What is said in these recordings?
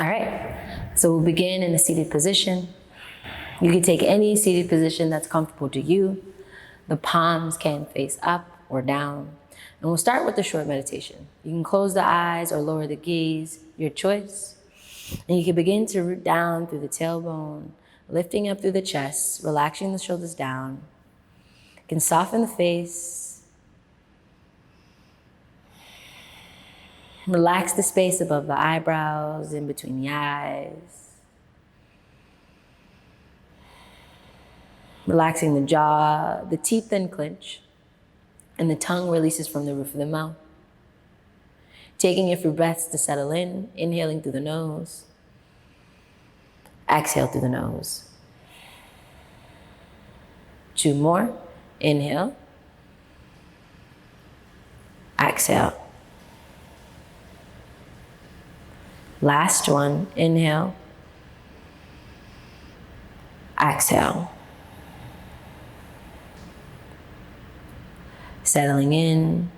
All right, so we'll begin in a seated position. You can take any seated position that's comfortable to you. The palms can face up or down. And we'll start with the short meditation. You can close the eyes or lower the gaze, your choice. And you can begin to root down through the tailbone, lifting up through the chest, relaxing the shoulders down. You can soften the face. Relax the space above the eyebrows, in between the eyes. Relaxing the jaw, the teeth then clench, and the tongue releases from the roof of the mouth. Taking a few breaths to settle in, inhaling through the nose. Exhale through the nose. 2 more. Inhale. Exhale. Last one. Inhale. Exhale. Settling in.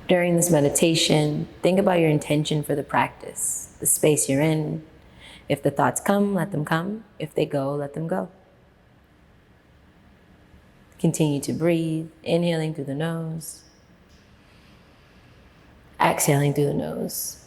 During this meditation, think about your intention for the practice, the space you're in. If the thoughts come, let them come. If they go, let them go. Continue to breathe, inhaling through the nose, exhaling through the nose.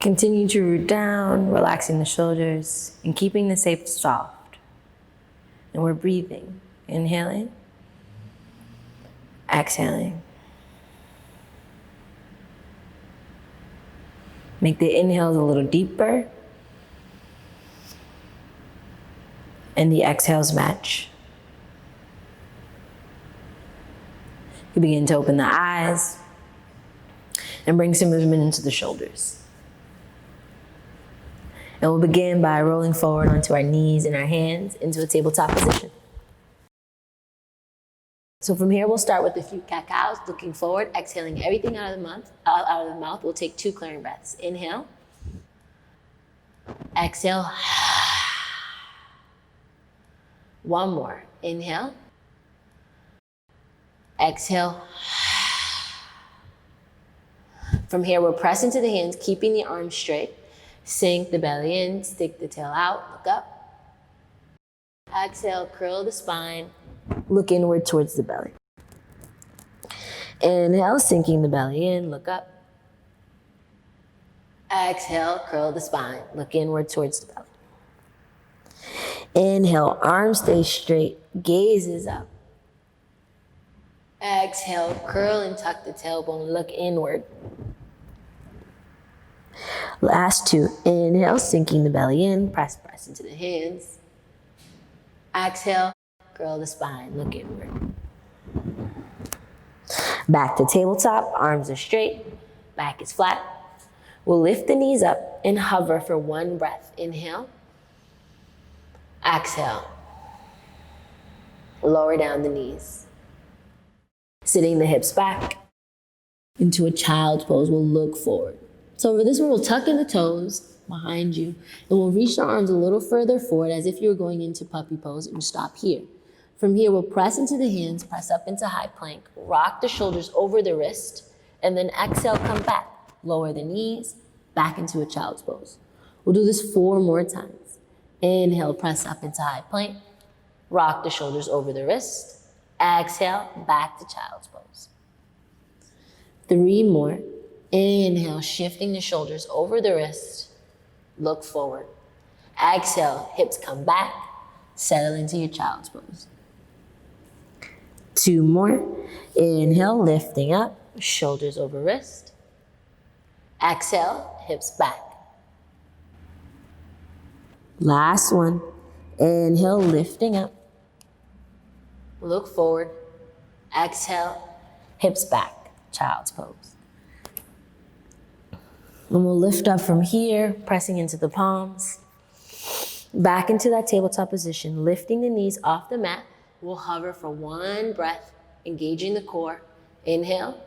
Continue to root down, relaxing the shoulders and keeping the shape soft. And we're breathing, inhaling, exhaling. Make the inhales a little deeper and the exhales match. You begin to open the eyes and bring some movement into the shoulders. And we'll begin by rolling forward onto our knees and our hands into a tabletop position. So from here, we'll start with a few cat-cows, looking forward, exhaling everything out of the mouth. We'll take 2 clearing breaths. Inhale. Exhale. 1 more. Inhale. Exhale. From here, we'll press into the hands, keeping the arms straight. Sink the belly in, stick the tail out, look up. Exhale, curl the spine, look inward towards the belly. Inhale, sinking the belly in, look up. Exhale, curl the spine. Look inward towards the belly. Inhale, arms stay straight, gazes up. Exhale, curl and tuck the tailbone, look inward. Last two, inhale, sinking the belly in, press into the hands. Exhale, curl the spine, look inward. Back to tabletop, arms are straight, back is flat. We'll lift the knees up and hover for one breath. Inhale. Exhale. Lower down the knees. Sitting the hips back into a child's pose. We'll look forward. So for this one, we'll tuck in the toes behind you, and we'll reach the arms a little further forward as if you were going into puppy pose, and stop here. From here, we'll press into the hands, press up into high plank, rock the shoulders over the wrist, and then exhale, come back. Lower the knees, back into a child's pose. We'll do this 4 more times. Inhale, press up into high plank, rock the shoulders over the wrist. Exhale, back to child's pose. 3 more. Inhale, shifting the shoulders over the wrist, look forward. Exhale, hips come back, settle into your child's pose. 2 more. Inhale, lifting up, shoulders over wrist. Exhale, hips back. Last one. Inhale, lifting up. Look forward. Exhale, hips back, child's pose. And we'll lift up from here, pressing into the palms. Back into that tabletop position, lifting the knees off the mat. We'll hover for one breath, engaging the core. Inhale.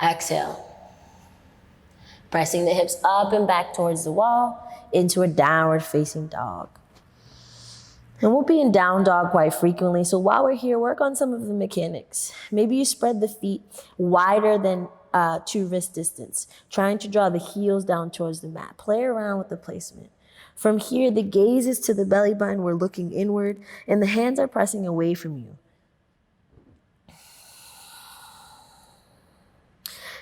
Exhale. Pressing the hips up and back towards the wall into a downward facing dog. And we'll be in down dog quite frequently. So while we're here, work on some of the mechanics. Maybe you spread the feet wider than 2 wrist distance, trying to draw the heels down towards the mat. Play around with the placement. From here, the gaze is to the belly button. We're looking inward, and the hands are pressing away from you.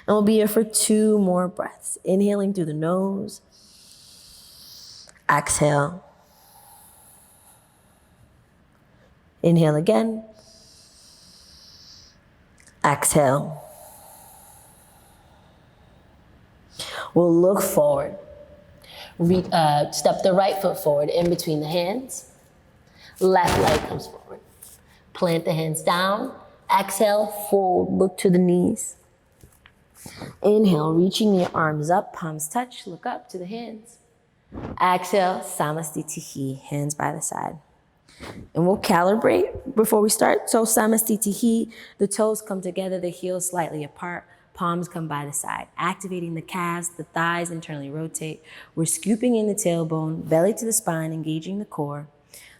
And we'll be here for 2 more breaths. Inhaling through the nose. Exhale. Inhale again. Exhale. We'll look forward. Step the right foot forward in between the hands. Left leg comes forward. Plant the hands down. Exhale, fold, look to the knees. Inhale, reaching the arms up, palms touch, look up to the hands. Exhale, Samastitihi, hands by the side. And we'll calibrate before we start. So Samastitihi, the toes come together, the heels slightly apart, palms come by the side. Activating the calves, the thighs internally rotate. We're scooping in the tailbone, belly to the spine, engaging the core.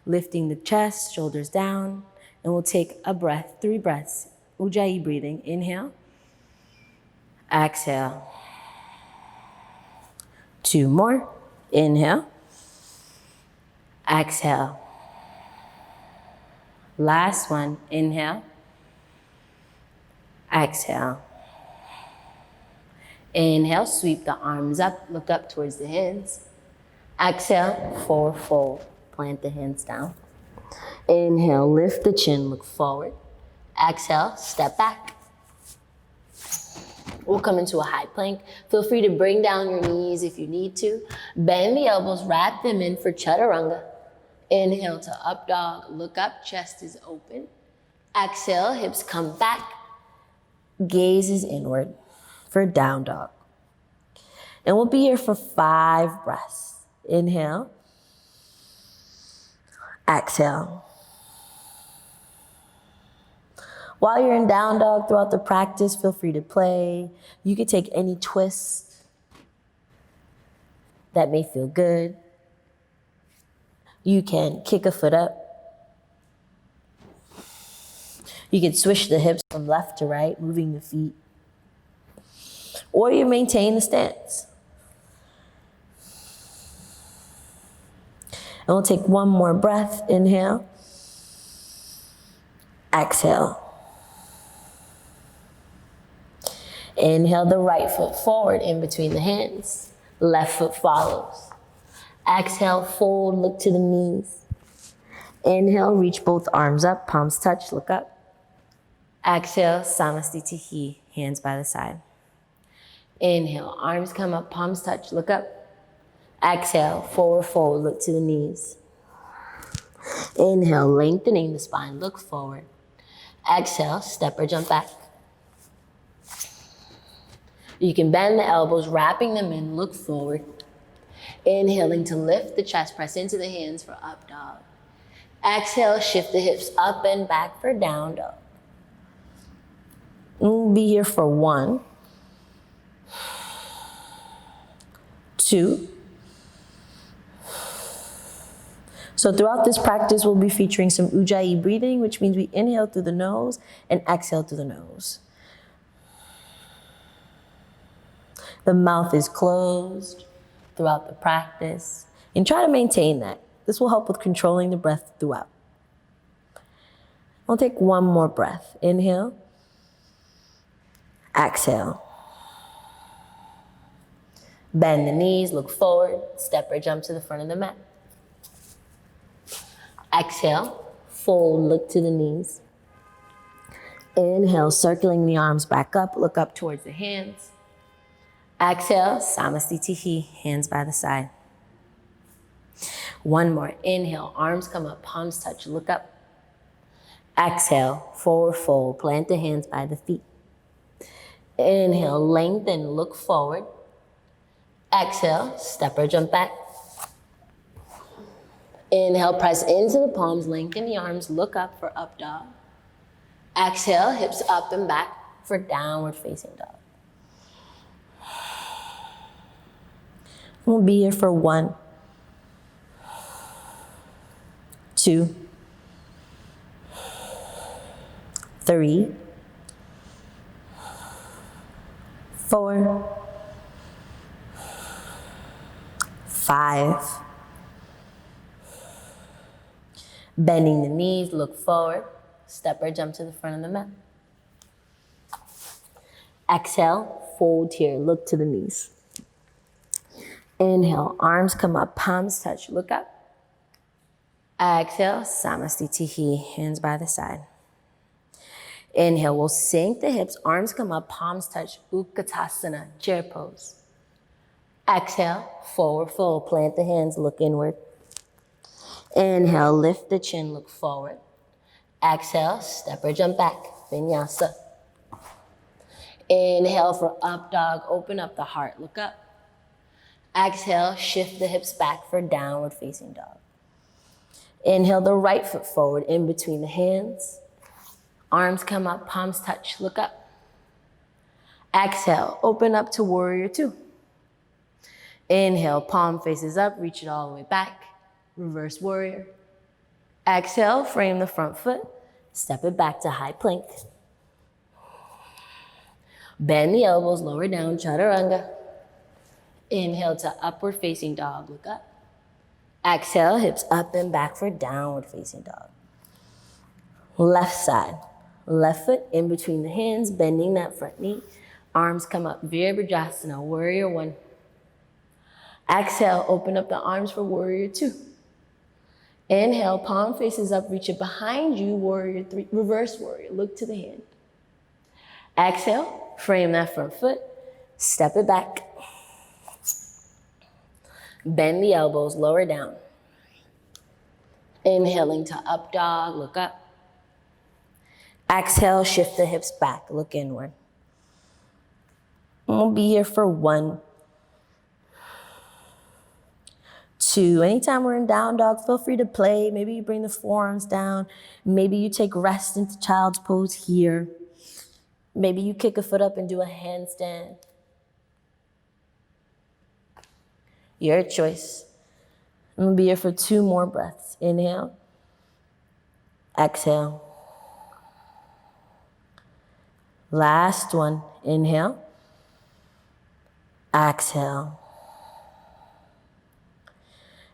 Lifting the chest, shoulders down. And we'll take a breath, 3 breaths. Ujjayi breathing, inhale. Exhale. 2 more. Inhale. Exhale. Last one. Inhale. Exhale. Inhale, sweep the arms up, look up towards the hands. Exhale, forward fold. Plant the hands down. Inhale, lift the chin, look forward. Exhale, step back. We'll come into a high plank. Feel free to bring down your knees if you need to. Bend the elbows, wrap them in for chaturanga. Inhale to up dog, look up, chest is open. Exhale, hips come back. Gaze is inward for down dog. And we'll be here for 5 breaths. Inhale. Exhale. While you're in down dog throughout the practice, feel free to play. You could take any twist that may feel good. You can kick a foot up. You can swish the hips from left to right, moving the feet. Or you maintain the stance. And we'll take 1 more breath. Inhale. Exhale. Inhale the right foot forward in between the hands. Left foot follows. Exhale, fold, look to the knees. Inhale, reach both arms up, palms touch, look up. Exhale, Samastitihi, hands by the side. Inhale, arms come up, palms touch, look up. Exhale, forward fold, look to the knees. Inhale, lengthening the spine, look forward. Exhale, step or jump back. You can bend the elbows, wrapping them in, look forward. Inhaling to lift the chest, press into the hands for up dog. Exhale, shift the hips up and back for down dog. We'll be here for 1, 2. So throughout this practice, we'll be featuring some Ujjayi breathing, which means we inhale through the nose and exhale through the nose. The mouth is closed throughout the practice, and try to maintain that. This will help with controlling the breath throughout. We'll take 1 more breath. Inhale. Exhale. Bend the knees, look forward, step or jump to the front of the mat. Exhale, fold, look to the knees. Inhale, circling the arms back up, look up towards the hands. Exhale, Samastitihi, hands by the side. 1 more. Inhale, arms come up, palms touch, look up. Exhale, forward fold, plant the hands by the feet. Inhale, lengthen, look forward. Exhale, step or jump back. Inhale, press into the palms, lengthen the arms, look up for up dog. Exhale, hips up and back for downward facing dog. We'll be here for 1, 2, 3, 4, 5. Bending the knees, look forward, step or jump to the front of the mat. Exhale, fold here, look to the knees. Inhale, arms come up, palms touch, look up. Exhale, Samastitihi, hands by the side. Inhale, we'll sink the hips, arms come up, palms touch, Utkatasana, chair pose. Exhale, forward fold, plant the hands, look inward. Inhale, lift the chin, look forward. Exhale, step or jump back, Vinyasa. Inhale for up dog, open up the heart, look up. Exhale, shift the hips back for downward facing dog. Inhale the right foot forward in between the hands. Arms come up, palms touch, look up. Exhale, open up to warrior 2. Inhale, palm faces up, reach it all the way back. Reverse warrior. Exhale, frame the front foot, step it back to high plank. Bend the elbows, lower down, chaturanga. Inhale to upward facing dog, look up. Exhale, hips up and back for downward facing dog. Left side, left foot in between the hands, bending that front knee. Arms come up, Virabhadrasana, warrior 1. Exhale, open up the arms for warrior 2. Inhale, palm faces up, reach it behind you, warrior 3, reverse warrior, look to the hand. Exhale, frame that front foot, step it back. Bend the elbows, lower down. Inhaling to up dog, look up. Exhale, shift the hips back, look inward. And we'll be here for 1, 2. Anytime we're in down dog, feel free to play. Maybe you bring the forearms down. Maybe you take rest into child's pose here. Maybe you kick a foot up and do a handstand. Your choice. I'm gonna be here for 2 more breaths. Inhale. Exhale. Last one. Inhale. Exhale.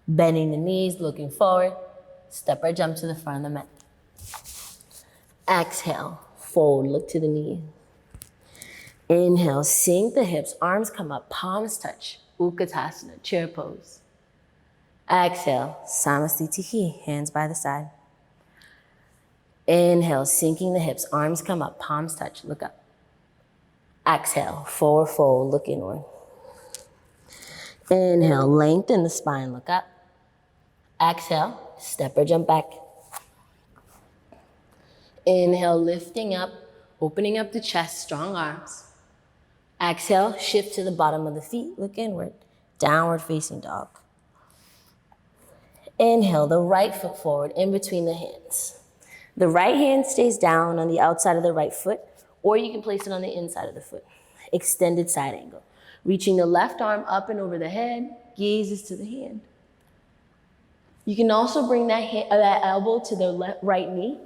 Bending the knees, looking forward. Step or jump to the front of the mat. Exhale. Fold, look to the knee. Inhale, sink the hips, arms come up, palms touch, Utkatasana, chair pose. Exhale, Samasthiti, hands by the side. Inhale, sinking the hips, arms come up, palms touch, look up. Exhale, forward fold, look inward. Inhale, lengthen the spine, look up. Exhale, step or jump back. Inhale, lifting up, opening up the chest, strong arms. Exhale, shift to the bottom of the feet, look inward. Downward facing dog. Inhale, the right foot forward in between the hands. The right hand stays down on the outside of the right foot, or you can place it on the inside of the foot. Extended side angle. Reaching the left arm up and over the head, gazes to the hand. You can also bring that elbow to the right knee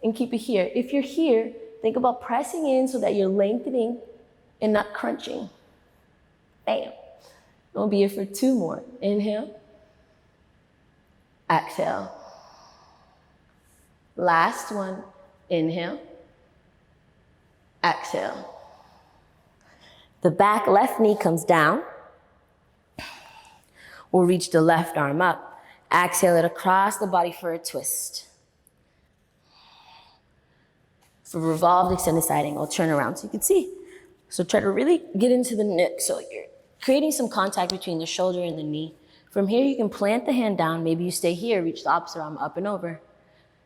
and keep it here. If you're here, think about pressing in so that you're lengthening and not crunching. Bam. We'll be here for 2 more. Inhale. Exhale. Last one. Inhale. Exhale. The back left knee comes down. We'll reach the left arm up. Exhale it across the body for a twist. For revolved extended side angle, turn around so you can see. So try to really get into the neck. So you're creating some contact between the shoulder and the knee. From here, you can plant the hand down. Maybe you stay here, reach the opposite arm up and over.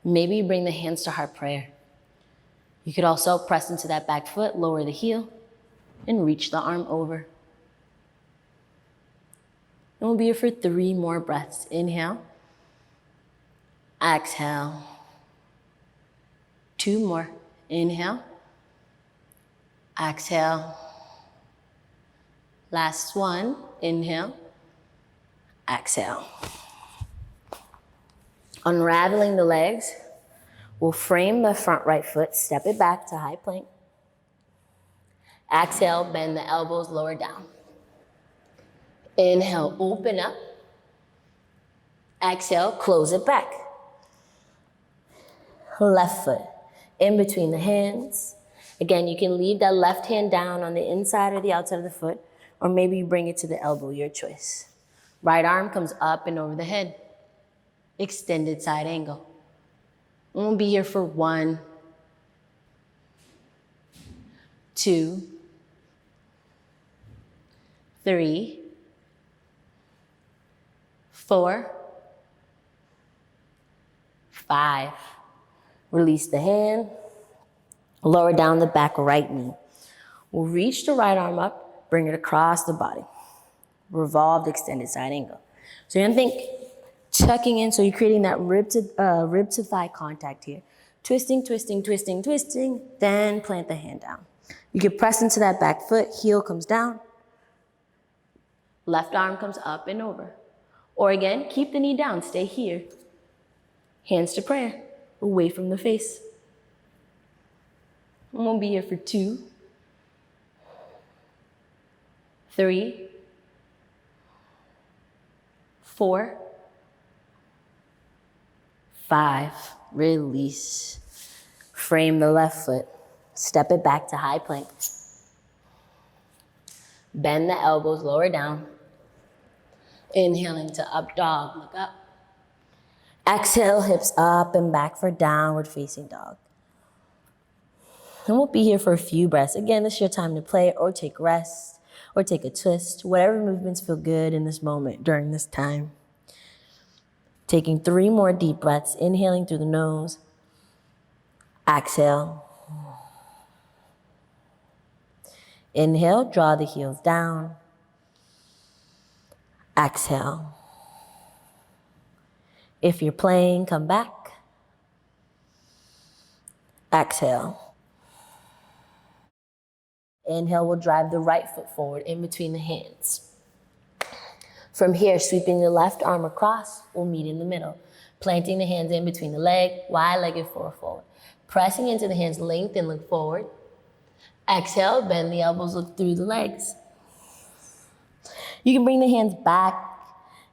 Maybe you bring the hands to heart prayer. You could also press into that back foot, lower the heel, and reach the arm over. And we'll be here for 3 more breaths. Inhale. Exhale. 2 more. Inhale. Exhale. Last one. Inhale. Exhale. Unraveling the legs, we'll frame the front right foot, step it back to high plank. Exhale, bend the elbows, lower down. Inhale, open up. Exhale, close it back. Left foot in between the hands. Again, you can leave that left hand down on the inside or the outside of the foot, or maybe you bring it to the elbow, your choice. Right arm comes up and over the head. Extended side angle. And we'll be here for 1, 2, 3, 4, 5. Release the hand. Lower down the back right knee. We'll reach the right arm up, bring it across the body. Revolved extended side angle. So you're gonna think tucking in, so you're creating that rib to thigh contact here. Twisting, twisting, twisting, twisting, then plant the hand down. You can press into that back foot, heel comes down. Left arm comes up and over. Or again, keep the knee down, stay here. Hands to prayer, away from the face. I'm gonna be here for 2, 3, 4, 5. Release. Frame the left foot. Step it back to high plank. Bend the elbows, lower down. Inhaling to up dog, look up. Exhale, hips up and back for downward facing dog. And we'll be here for a few breaths. Again, this is your time to play or take rest or take a twist. Whatever movements feel good in this moment during this time. Taking 3 more deep breaths. Inhaling through the nose. Exhale. Inhale, draw the heels down. Exhale. If you're playing, come back. Exhale. Inhale, we'll drive the right foot forward in between the hands. From here, sweeping the left arm across, we'll meet in the middle. Planting the hands in between the leg, wide-legged forward. Pressing into the hands, lengthen, look forward. Exhale, bend the elbows, look through the legs. You can bring the hands back.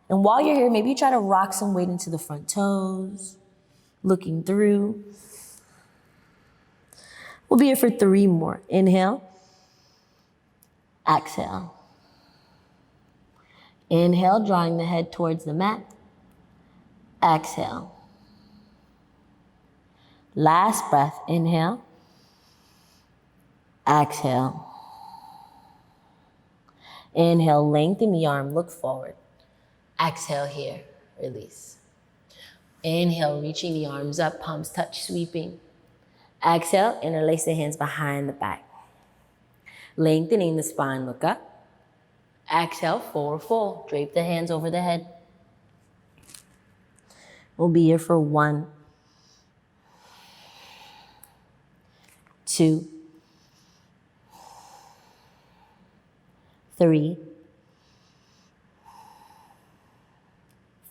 And while you're here, maybe you try to rock some weight into the front toes, looking through. We'll be here for 3 more. Inhale. Exhale. Inhale, drawing the head towards the mat. Exhale. Last breath, inhale. Exhale. Inhale, lengthen the arm, look forward. Exhale here, release. Inhale, reaching the arms up, palms touch, sweeping. Exhale, interlace the hands behind the back. Lengthening the spine, look up. Exhale, forward fold. Drape the hands over the head. We'll be here for 1, 2, 3,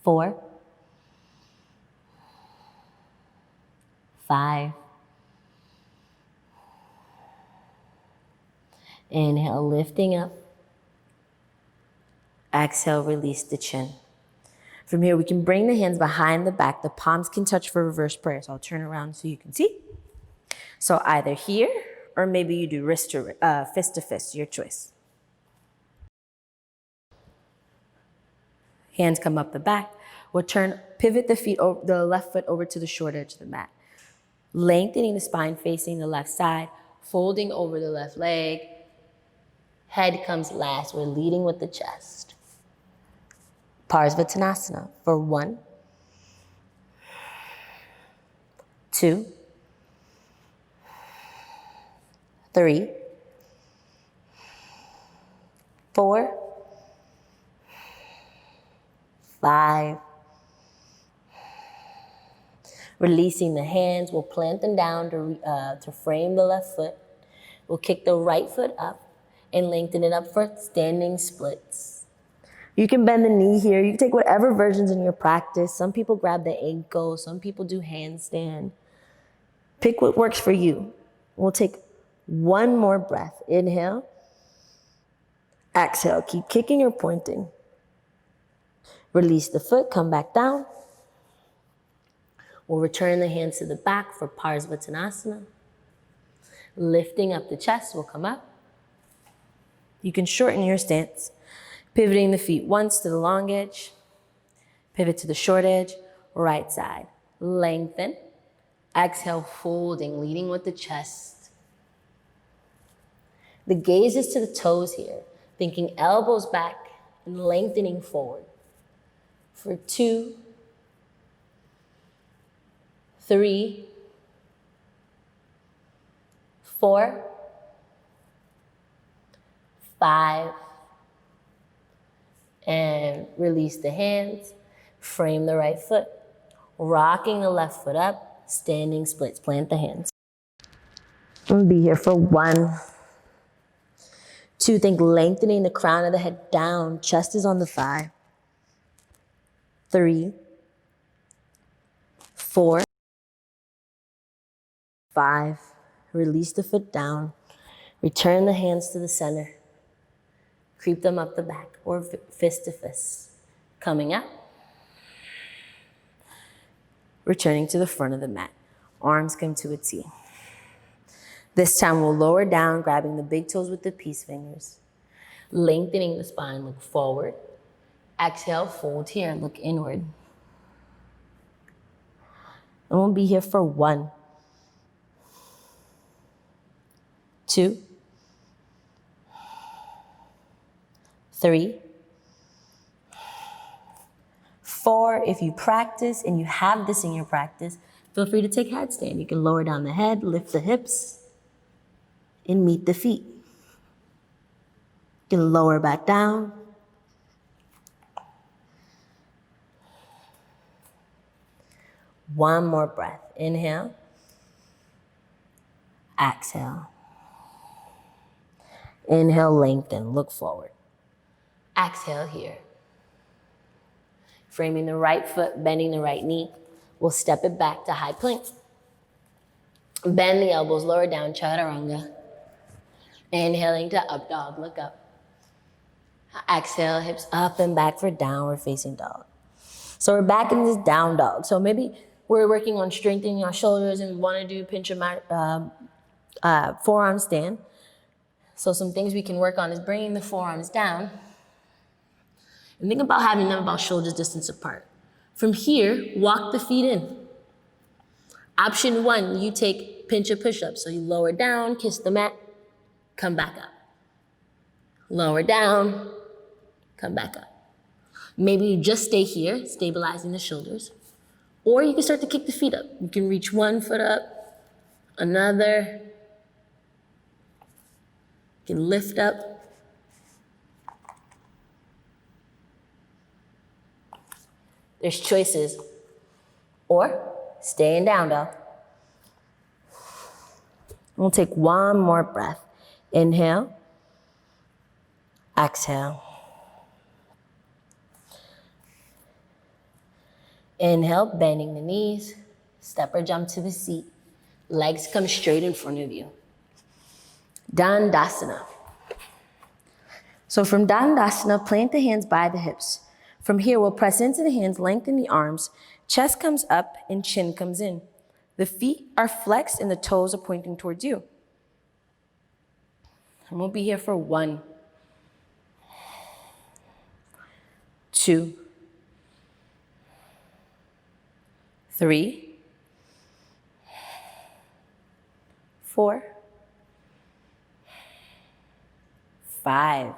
4, 5. Inhale, lifting up. Exhale, release the chin. From here, we can bring the hands behind the back. The palms can touch for reverse prayer. So I'll turn around so you can see. So either here, or maybe you do fist to fist, your choice. Hands come up the back. We'll pivot the left foot over to the short edge of the mat. Lengthening the spine, facing the left side, folding over the left leg. Head comes last. We're leading with the chest. Parsvattanasana for 1, 2, 3, 4, 5. Releasing the hands, we'll plant them down to frame the left foot. We'll kick the right foot up and lengthen it up for standing splits. You can bend the knee here. You can take whatever versions in your practice. Some people grab the ankle. Some people do handstand. Pick what works for you. We'll take 1 more breath. Inhale. Exhale. Keep kicking or pointing. Release the foot. Come back down. We'll return the hands to the back for Parsvattanasana. Lifting up the chest. We'll come up. You can shorten your stance. Pivoting the feet once to the long edge. Pivot to the short edge. Right side. Lengthen. Exhale, folding, leading with the chest. The gaze is to the toes here. Thinking elbows back and lengthening forward. For 2, 3, 4, 5, and release the hands, frame the right foot, rocking the left foot up, standing splits, plant the hands. I'm gonna be here for 1, 2, think lengthening the crown of the head down, chest is on the thigh. 3, 4, 5, release the foot down, return the hands to the center. Creep them up the back or fist to fist. Coming up. Returning to the front of the mat. Arms come to a T. This time we'll lower down, grabbing the big toes with the peace fingers. Lengthening the spine, look forward. Exhale, fold here, look inward. And we'll be here for 1, 2, 3, 4. If you practice and you have this in your practice, feel free to take headstand. You can lower down the head, lift the hips, and meet the feet. You can lower back down. One more breath. Inhale. Exhale. Inhale, lengthen, look forward. Exhale here. Framing the right foot, bending the right knee. We'll step it back to high plank. Bend the elbows, lower down, chaturanga. Inhaling to up dog, look up. Exhale, hips up and back for downward facing dog. So we're back in this down dog. So maybe we're working on strengthening our shoulders and we want to do pinch of forearm stand. So some things we can work on is bringing the forearms down and think about having them about shoulder distance apart. From here, walk the feet in. Option 1, you take pinch or push-up. So you lower down, kiss the mat, come back up. Lower down, come back up. Maybe you just stay here, stabilizing the shoulders. Or you can start to kick the feet up. You can reach one foot up, another. You can lift up. There's choices. Or staying down dog. We'll take one more breath. Inhale. Exhale. Inhale, bending the knees. Step or jump to the seat. Legs come straight in front of you. Dandasana. So from Dandasana, plant the hands by the hips. From here, we'll press into the hands, lengthen the arms. Chest comes up and chin comes in. The feet are flexed and the toes are pointing towards you. And we'll be here for 1, 2, 3, 4, 5.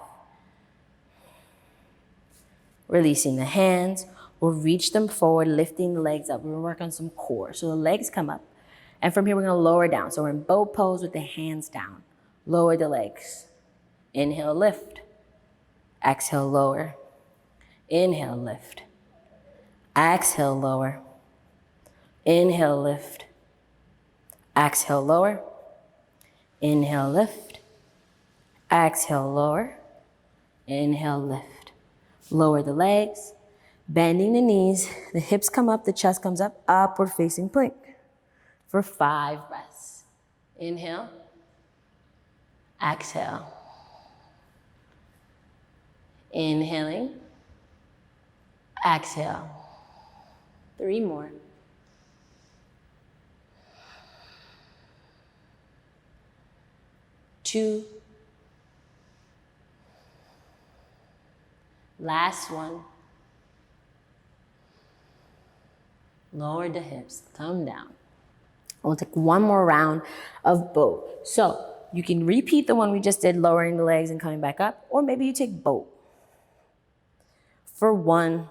Releasing the hands. We'll reach them forward, lifting the legs up. We're gonna work on some core. So the legs come up. And from here, we're gonna lower down. So we're in bow pose with the hands down. Lower the legs. Inhale, lift. Exhale, lower. Inhale, lift. Exhale, lower. Inhale, lift. Exhale, lower. Inhale, lift. Exhale, lower. Inhale, lift. Lower the legs. Bending the knees, the hips come up, the chest comes up, upward facing plank for 5 breaths. Inhale, exhale. Inhaling, exhale. 3 more. Two. Last one. Lower the hips, come down. We'll take one more round of boat. So you can repeat the one we just did, lowering the legs and coming back up, or maybe you take boat. For 1,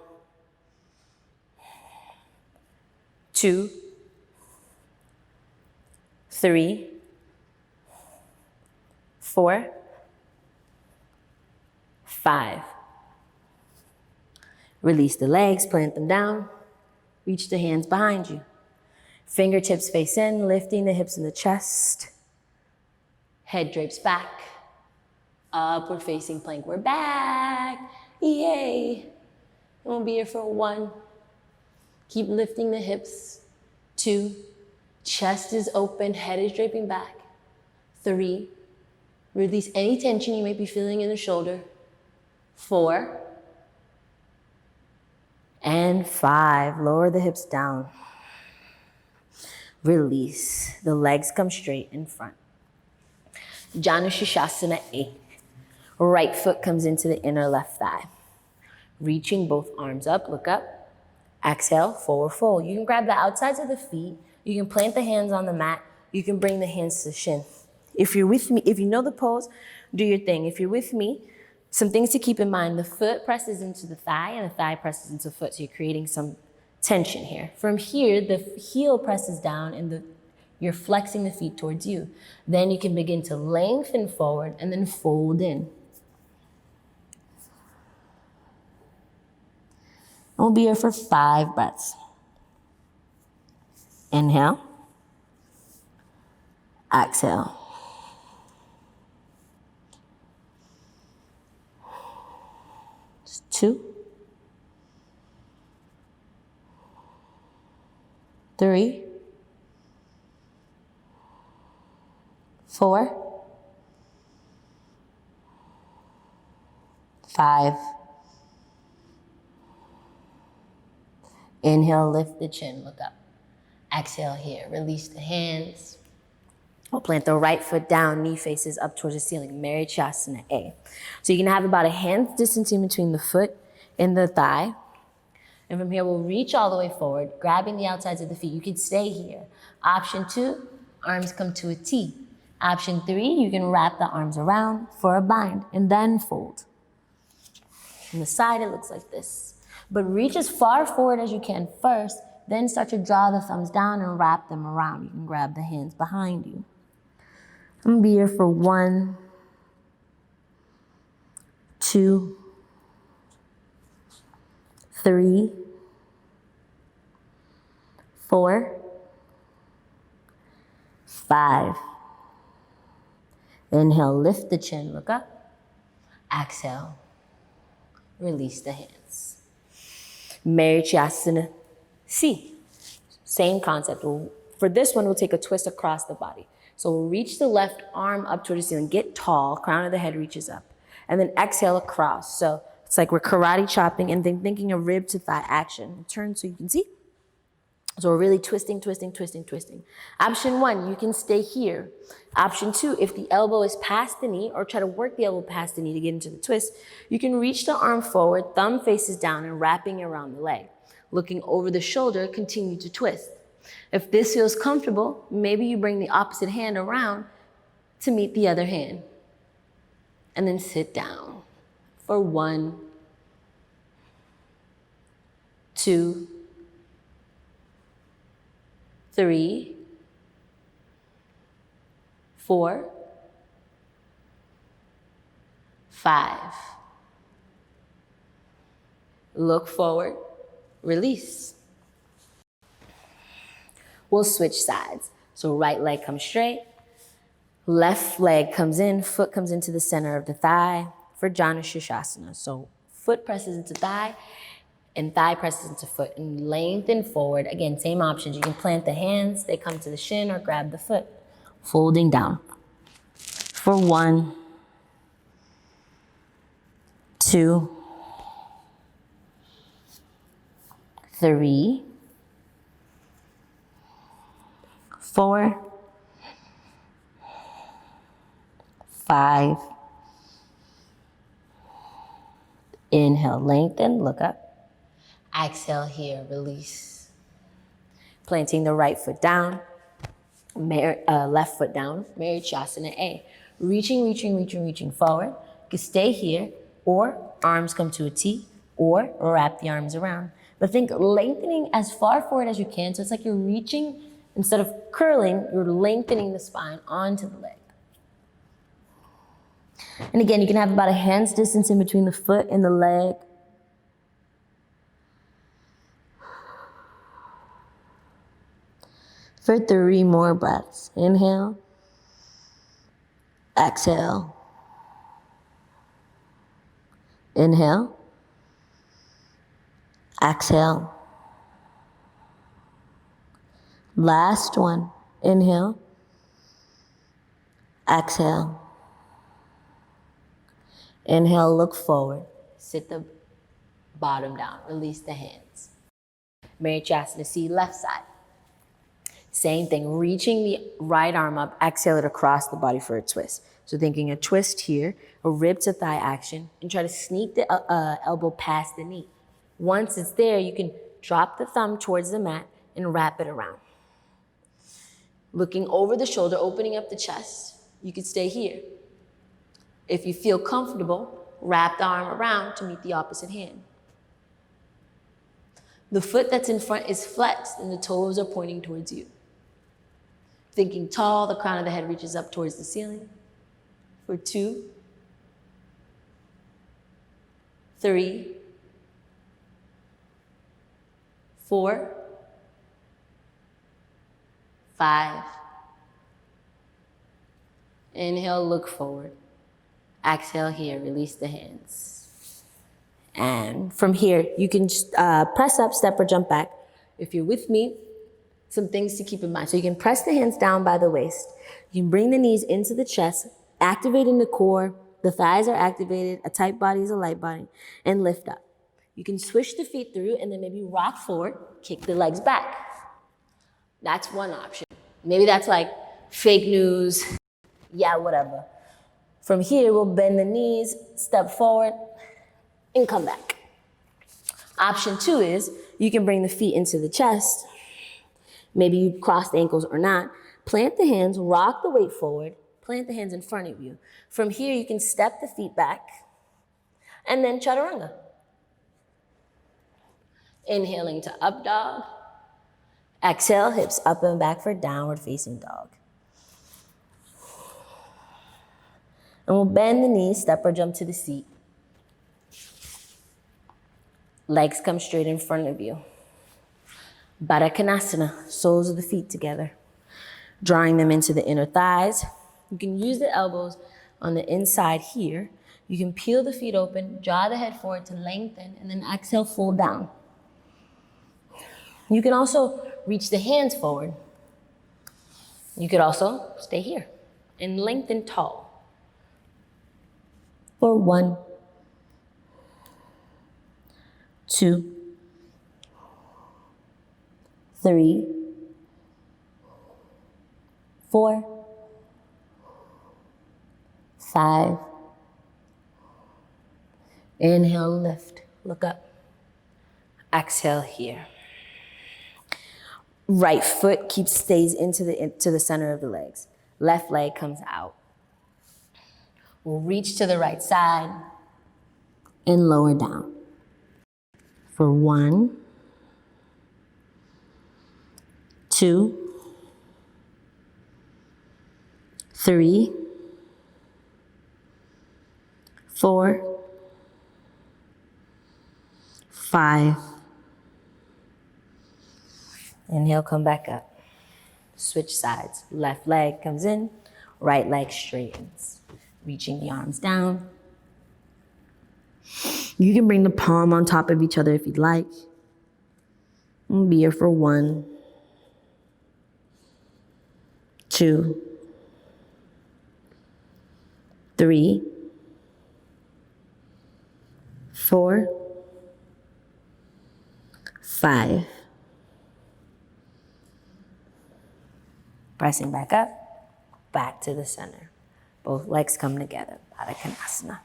2, 3, 4, 5. Release the legs, plant them down. Reach the hands behind you. Fingertips face in, lifting the hips and the chest. Head drapes back. Upward facing plank. We're back. Yay. And we'll be here for 1. Keep lifting the hips. 2. Chest is open, head is draping back. 3. Release any tension you may be feeling in the shoulder. 4. And 5, lower the hips down. Release, the legs come straight in front. Janu Shishasana 8. Right foot comes into the inner left thigh. Reaching both arms up, look up. Exhale, forward fold. You can grab the outsides of the feet. You can plant the hands on the mat. You can bring the hands to the shin. If you're with me, if you know the pose, do your thing. If you're with me, some things to keep in mind. The foot presses into the thigh and the thigh presses into the foot. So you're creating some tension here. From here, the heel presses down and you're flexing the feet towards you. Then you can begin to lengthen forward and then fold in. We'll be here for 5 breaths. Inhale. Exhale. 2, 3, 4, 5. Inhale, lift the chin, look up. Exhale here, release the hands. We'll plant the right foot down, knee faces up towards the ceiling, Vinyasa A. So you can have about a hand's distance in between the foot and the thigh. And from here, we'll reach all the way forward, grabbing the outsides of the feet. You can stay here. Option 2, arms come to a T. Option 3, you can wrap the arms around for a bind and then fold. From the side, it looks like this. But reach as far forward as you can first, then start to draw the thumbs down and wrap them around. You can grab the hands behind you. I'm gonna be here for 1, 2, 3, 4, 5. Inhale, lift the chin, look up. Exhale, release the hands. Vinyasa C. Same concept. For this one, we'll take a twist across the body. So we'll reach the left arm up towards the ceiling, get tall, crown of the head reaches up, and then exhale across. So it's like we're karate chopping and then thinking a rib to thigh action. Turn so you can see. So we're really twisting, twisting, twisting, twisting. Option 1, you can stay here. Option 2, if the elbow is past the knee or try to work the elbow past the knee to get into the twist, you can reach the arm forward, thumb faces down and wrapping around the leg. Looking over the shoulder, continue to twist. If this feels comfortable, maybe you bring the opposite hand around to meet the other hand. And then sit down for 1, 2, 3, 4, 5. Look forward, release. We'll switch sides. So right leg comes straight, left leg comes in, foot comes into the center of the thigh for Janu Shirshasana. So foot presses into thigh and thigh presses into foot and lengthen forward. Again, same options. You can plant the hands, they come to the shin or grab the foot. Folding down for 1, 2, 3, 4, 5. Inhale, lengthen, look up. Exhale here, release. Planting the right foot down, left foot down, Vinyasa A. Reaching, reaching, reaching, reaching forward. You can stay here, or arms come to a T, or wrap the arms around. But think lengthening as far forward as you can, so it's like you're reaching, instead of curling, you're lengthening the spine onto the leg. And again, you can have about a hand's distance in between the foot and the leg. For 3 more breaths. Inhale. Exhale. Inhale. Exhale. Last one. Inhale. Exhale. Inhale, look forward. Sit the bottom down. Release the hands. Vinyasa C, left side. Same thing, reaching the right arm up, exhale it across the body for a twist. So thinking a twist here, a rib to thigh action, and try to sneak the elbow past the knee. Once it's there, you can drop the thumb towards the mat and wrap it around. Looking over the shoulder, opening up the chest, you can stay here. If you feel comfortable, wrap the arm around to meet the opposite hand. The foot that's in front is flexed and the toes are pointing towards you. Thinking tall, the crown of the head reaches up towards the ceiling. For 2, 3, 4, 5. Inhale, look forward. Exhale here, release the hands. And from here, you can just press up, step, or jump back. If you're with me, some things to keep in mind. So you can press the hands down by the waist. You can bring the knees into the chest, activating the core. The thighs are activated. A tight body is a light body. And lift up. You can swish the feet through and then maybe rock forward, kick the legs back. That's one option. Maybe that's like fake news, yeah, whatever. From here, we'll bend the knees, step forward, and come back. Option 2 is you can bring the feet into the chest. Maybe you cross the ankles or not. Plant the hands, rock the weight forward, plant the hands in front of you. From here, you can step the feet back, and then chaturanga. Inhaling to up dog. Exhale, hips up and back for downward facing dog. And we'll bend the knees, step or jump to the seat. Legs come straight in front of you. Baddha Konasana, soles of the feet together. Drawing them into the inner thighs. You can use the elbows on the inside here. You can peel the feet open, draw the head forward to lengthen, and then exhale, fold down. You can also reach the hands forward. You could also stay here and lengthen tall. For 1, 2, 3, 4, 5. Inhale, lift, look up. Exhale here. Right foot stays into the center of the legs. Left leg comes out. We'll reach to the right side and lower down. For 1, 2, 3, 4, 5. Inhale, come back up. Switch sides. Left leg comes in, right leg straightens. Reaching the arms down. You can bring the palm on top of each other if you'd like. We'll be here for 1, 2, 3, 4, 5. Pressing back up, back to the center. Both legs come together, Baddha Konasana.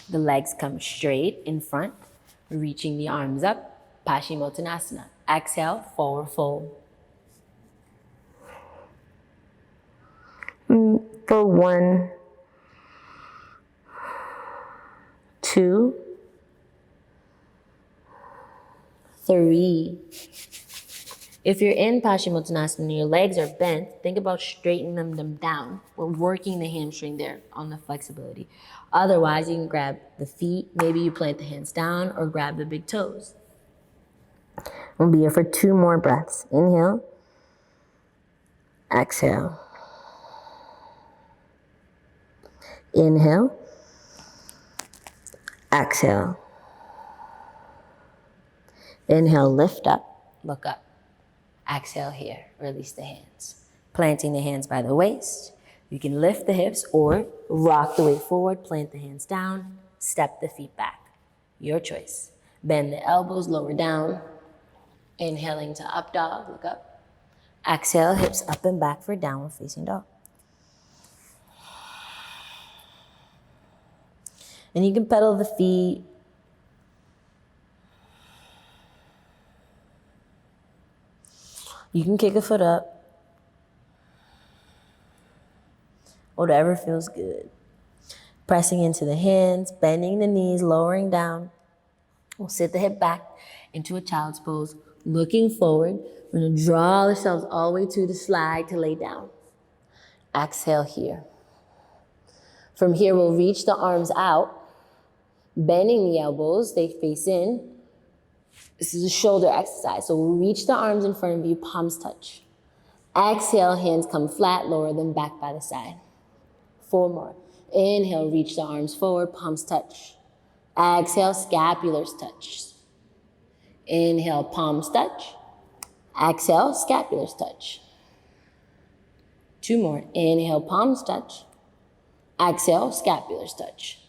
The legs come straight in front, reaching the arms up, Paschimottanasana. Exhale, forward fold. For 1, 2, 3. If you're in Paschimottanasana and your legs are bent, think about straightening them down. We're working the hamstring there on the flexibility. Otherwise, you can grab the feet. Maybe you plant the hands down or grab the big toes. We'll be here for 2 more breaths. Inhale. Exhale. Inhale. Exhale. Inhale, lift up, look up. Exhale here, release the hands. Planting the hands by the waist. You can lift the hips or rock the weight forward, plant the hands down, step the feet back. Your choice. Bend the elbows, lower down. Inhaling to up dog, look up. Exhale, hips up and back for downward facing dog. And you can pedal the feet. You can kick a foot up. Whatever feels good. Pressing into the hands, bending the knees, lowering down. We'll sit the hip back into a child's pose, looking forward. We're gonna draw ourselves all the way to the slide to lay down. Exhale here. From here, we'll reach the arms out, bending the elbows, they face in. This is a shoulder exercise. So we'll reach the arms in front of you, palms touch. Exhale, hands come flat, lower them back by the side. 4 more. Inhale, reach the arms forward, palms touch. Exhale, scapulars touch. Inhale, palms touch. Exhale, scapulars touch. 2 more. Inhale, palms touch. Exhale, scapulars touch.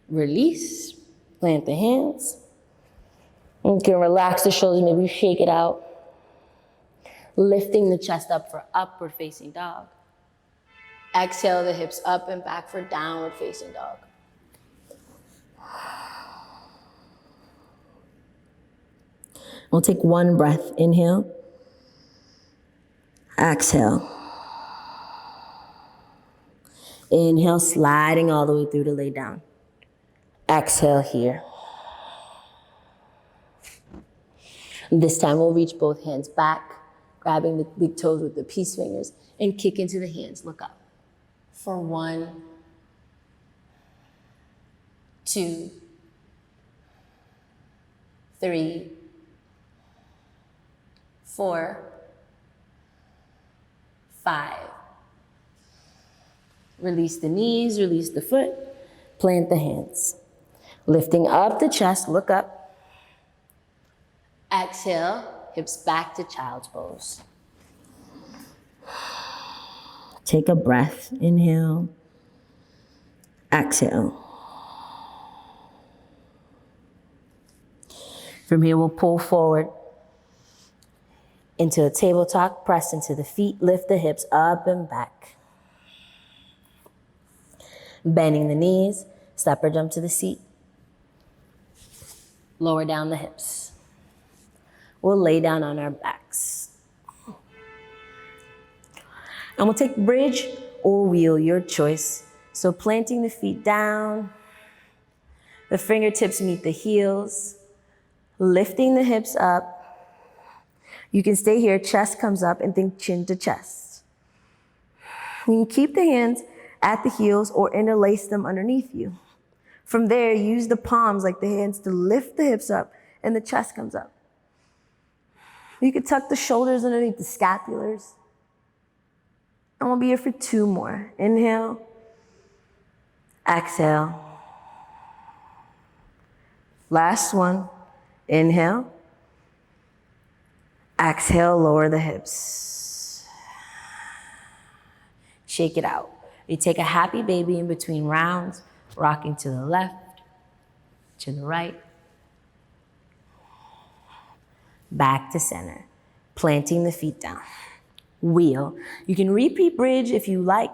Release, plant the hands. You can relax the shoulders, maybe shake it out. Lifting the chest up for upward facing dog. Exhale the hips up and back for downward facing dog. We'll take one breath. Inhale. Exhale. Inhale, sliding all the way through to lay down. Exhale here. This time we'll reach both hands back, grabbing the big toes with the peace fingers, and kick into the hands. Look up. For 1, 2, 3, 4, 5. Release the knees, release the foot, plant the hands. Lifting up the chest, look up. Exhale, hips back to child's pose. Take a breath. Inhale. Exhale. From here, we'll pull forward into a tabletop, press into the feet, lift the hips up and back. Bending the knees, step or jump to the seat. Lower down the hips. We'll lay down on our backs. And we'll take bridge or wheel, your choice. So planting the feet down, the fingertips meet the heels, lifting the hips up. You can stay here, chest comes up, and think chin to chest. You can keep the hands at the heels or interlace them underneath you. From there, use the palms like the hands to lift the hips up and the chest comes up. You can tuck the shoulders underneath the scapulars. And we'll be here for 2 more. Inhale. Exhale. Last one. Inhale. Exhale, lower the hips. Shake it out. You take a happy baby in between rounds, rocking to the left, to the right, back to center, planting the feet down. Wheel. You can repeat bridge if you like,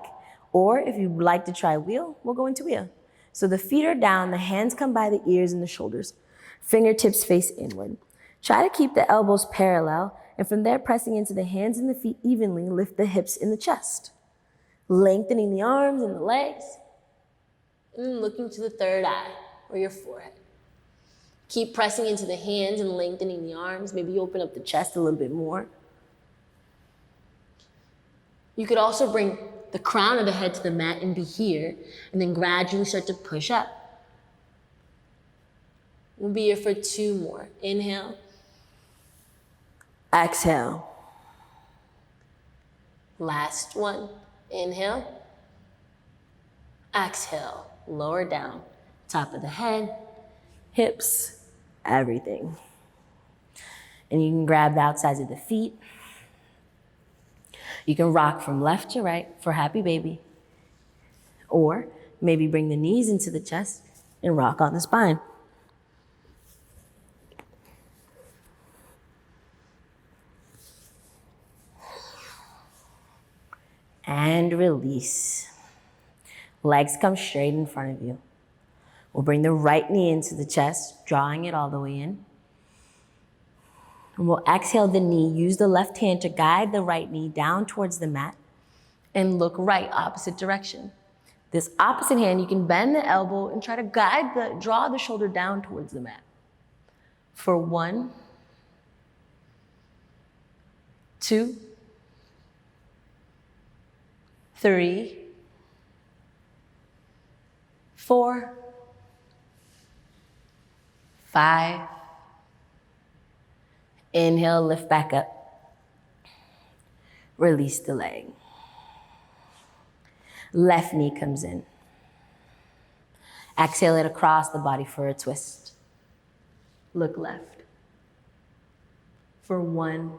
or if you'd like to try wheel, we'll go into wheel. So the feet are down, the hands come by the ears and the shoulders. Fingertips face inward. Try to keep the elbows parallel, and from there, pressing into the hands and the feet evenly, lift the hips in the chest. Lengthening the arms and the legs, and then looking to the third eye, or your forehead. Keep pressing into the hands and lengthening the arms. Maybe open up the chest a little bit more. You could also bring the crown of the head to the mat and be here, and then gradually start to push up. We'll be here for 2 more. Inhale. Exhale. Last one. Inhale. Exhale. Lower down. Top of the head, hips, everything. And you can grab the outsides of the feet. You can rock from left to right for happy baby. Or maybe bring the knees into the chest and rock on the spine. And release. Legs come straight in front of you. We'll bring the right knee into the chest, drawing it all the way in. And we'll exhale the knee. Use the left hand to guide the right knee down towards the mat and look right, opposite direction. This opposite hand, you can bend the elbow and try to draw the shoulder down towards the mat. For 1, 2, 3, 4, 5. Inhale, lift back up. Release the leg. Left knee comes in. Exhale it across the body for a twist. Look left. For 1,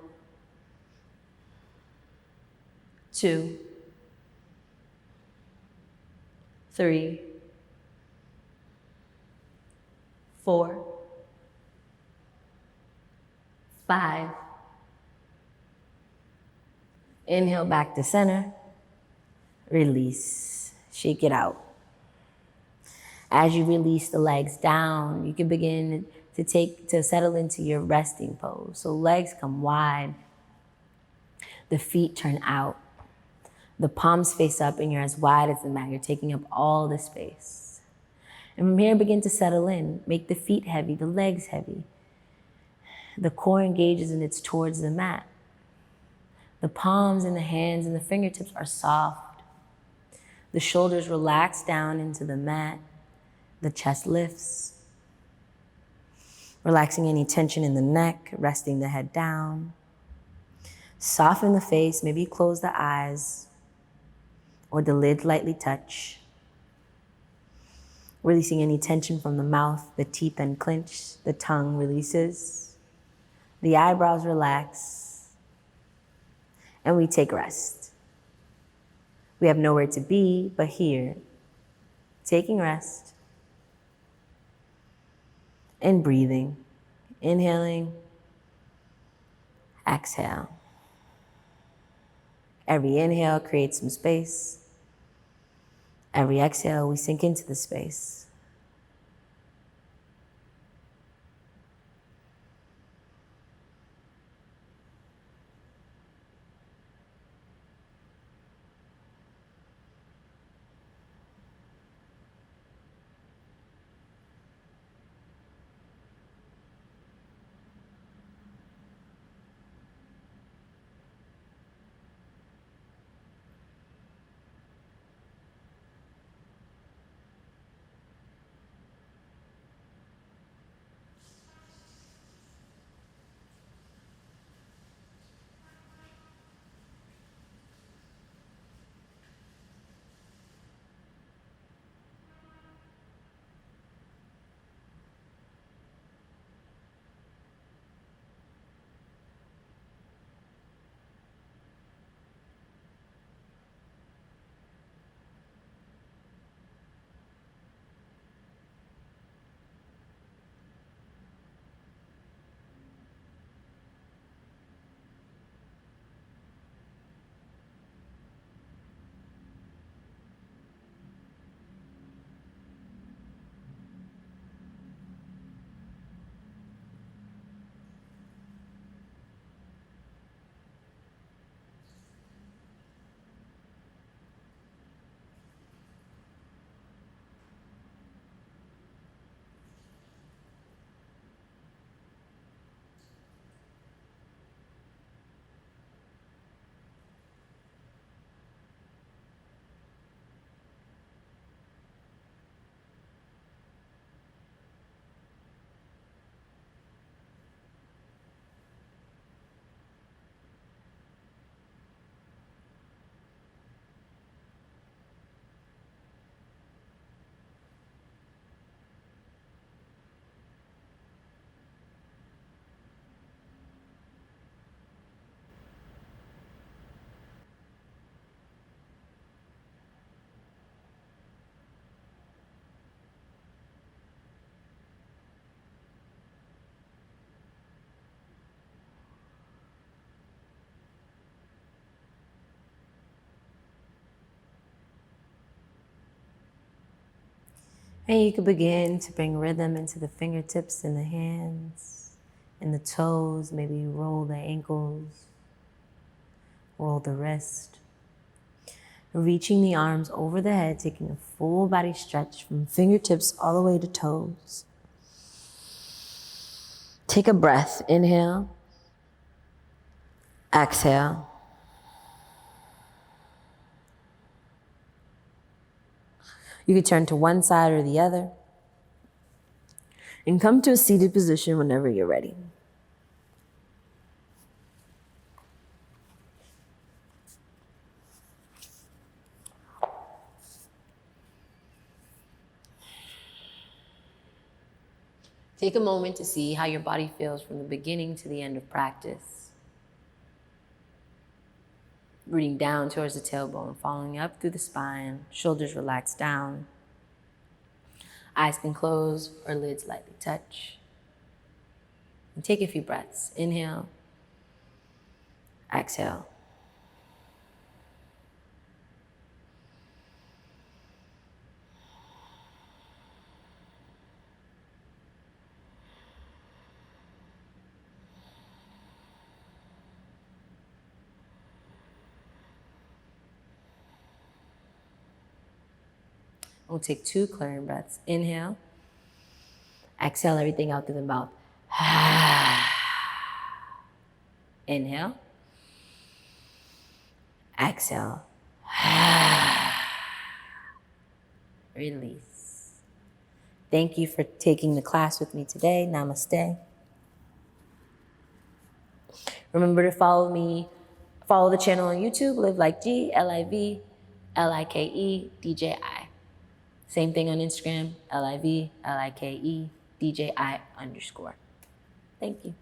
2, 3, 4, 5. Inhale back to center. Release. Shake it out. As you release the legs down, you can begin to settle into your resting pose. So legs come wide. The feet turn out. The palms face up and you're as wide as the mat. You're taking up all the space. And from here, begin to settle in. Make the feet heavy, the legs heavy. The core engages and it's towards the mat. The palms and the hands and the fingertips are soft. The shoulders relax down into the mat. The chest lifts. Relaxing any tension in the neck, resting the head down. Soften the face, maybe close the eyes or the lid lightly touch. Releasing any tension from the mouth, the teeth unclench, the tongue releases. The eyebrows relax. And we take rest. We have nowhere to be but here, taking rest and breathing. Inhaling, exhale. Every inhale creates some space. Every exhale, we sink into the space. And you can begin to bring rhythm into the fingertips and the hands and the toes. Maybe you roll the ankles, roll the wrist. Reaching the arms over the head, taking a full body stretch from fingertips all the way to toes. Take a breath. Inhale. Exhale. You can turn to one side or the other and come to a seated position whenever you're ready. Take a moment to see how your body feels from the beginning to the end of practice. Rooting down towards the tailbone, following up through the spine, shoulders relax down. Eyes can close or lids lightly touch. And take a few breaths. Inhale, exhale. We'll take 2 clearing breaths. Inhale. Exhale everything out through the mouth. Inhale. Exhale. Release. Thank you for taking the class with me today. Namaste. Remember to follow the channel on YouTube, Live Like G, LIVLIKE DJI. Same thing on Instagram, LIVLIKE DJI_. Thank you.